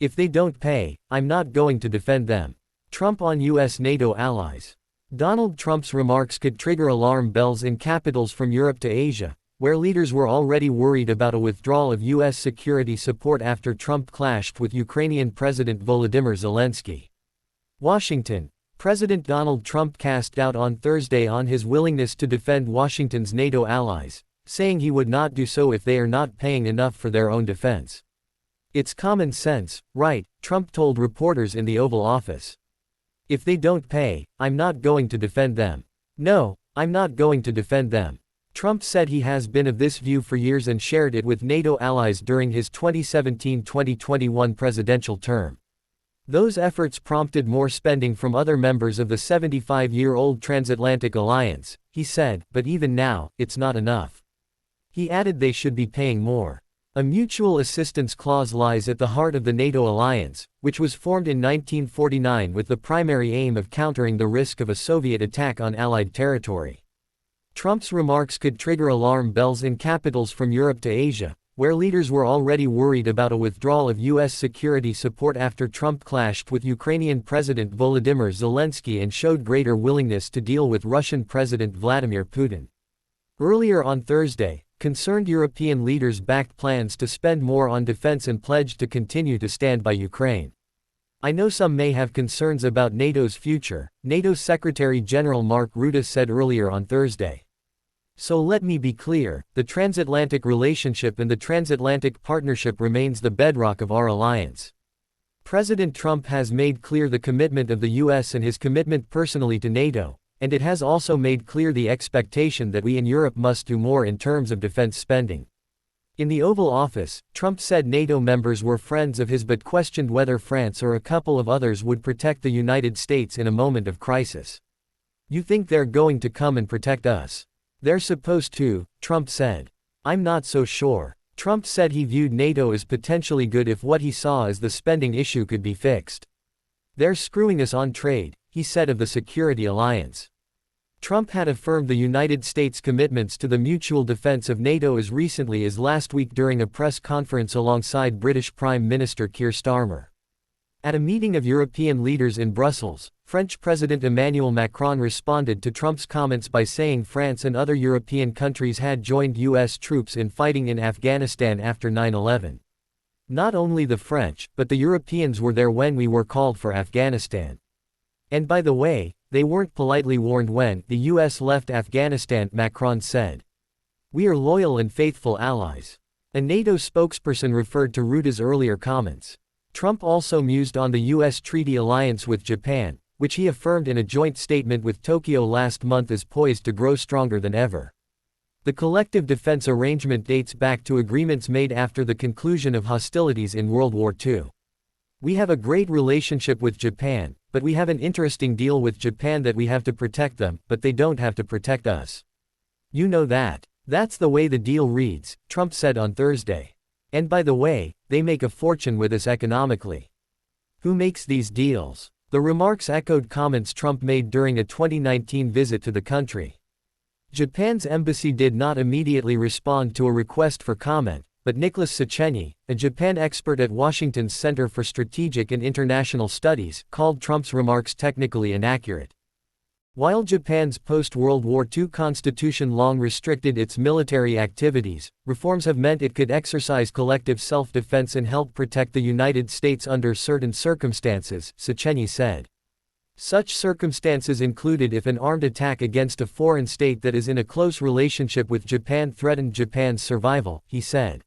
If they don't pay, I'm not going to defend them. Trump on US-NATO allies. Donald Trump's remarks could trigger alarm bells in capitals from Europe to Asia, where leaders were already worried about a withdrawal of U.S. security support after Trump clashed with Ukrainian President Volodymyr Zelensky. Washington. President Donald Trump cast doubt on Thursday on his willingness to defend Washington's NATO allies, saying he would not do so if they are not paying enough for their own defense. It's common sense, right? Trump told reporters in the Oval Office. If they don't pay, I'm not going to defend them. No, I'm not going to defend them. Trump said he has been of this view for years and shared it with NATO allies during his 2017-2021 presidential term. Those efforts prompted more spending from other members of the 75-year-old transatlantic alliance, he said, but even now, it's not enough. He added they should be paying more. A mutual assistance clause lies at the heart of the NATO alliance, which was formed in 1949 with the primary aim of countering the risk of a Soviet attack on Allied territory. Trump's remarks could trigger alarm bells in capitals from Europe to Asia, where leaders were already worried about a withdrawal of U.S. security support after Trump clashed with Ukrainian President Volodymyr Zelensky and showed greater willingness to deal with Russian President Vladimir Putin. Earlier on Thursday, concerned European leaders backed plans to spend more on defense and pledged to continue to stand by Ukraine. I know some may have concerns about NATO's future, NATO Secretary General Mark Rutte said earlier on Thursday. So let me be clear, the transatlantic relationship and the transatlantic partnership remains the bedrock of our alliance. President Trump has made clear the commitment of the U.S. and his commitment personally to NATO, and it has also made clear the expectation that we in Europe must do more in terms of defense spending. In the Oval Office, Trump said NATO members were friends of his but questioned whether France or a couple of others would protect the United States in a moment of crisis. You think they're going to come and protect us? They're supposed to, Trump said. I'm not so sure. Trump said he viewed NATO as potentially good if what he saw as the spending issue could be fixed. They're screwing us on trade, he said of the security alliance. Trump had affirmed the United States' commitments to the mutual defense of NATO as recently as last week during a press conference alongside British Prime Minister Keir Starmer. At a meeting of European leaders in Brussels, French President Emmanuel Macron responded to Trump's comments by saying France and other European countries had joined U.S. troops in fighting in Afghanistan after 9/11. Not only the French, but the Europeans were there when we were called for Afghanistan. And by the way, they weren't politely warned when the U.S. left Afghanistan, Macron said. We are loyal and faithful allies. A NATO spokesperson referred to Rutte's earlier comments. Trump also mused on the U.S. treaty alliance with Japan, which he affirmed in a joint statement with Tokyo last month is poised to grow stronger than ever. The collective defense arrangement dates back to agreements made after the conclusion of hostilities in World War II. We have a great relationship with Japan, but we have an interesting deal with Japan that we have to protect them, but they don't have to protect us. You know that. That's the way the deal reads, Trump said on Thursday. And by the way, they make a fortune with us economically. Who makes these deals? The remarks echoed comments Trump made during a 2019 visit to the country. Japan's embassy did not immediately respond to a request for comment, but Nicholas Cecchini, a Japan expert at Washington's Center for Strategic and International Studies, called Trump's remarks technically inaccurate. While Japan's post-World War II constitution long restricted its military activities, reforms have meant it could exercise collective self-defense and help protect the United States under certain circumstances, Cecchini said. Such circumstances included if an armed attack against a foreign state that is in a close relationship with Japan threatened Japan's survival, he said.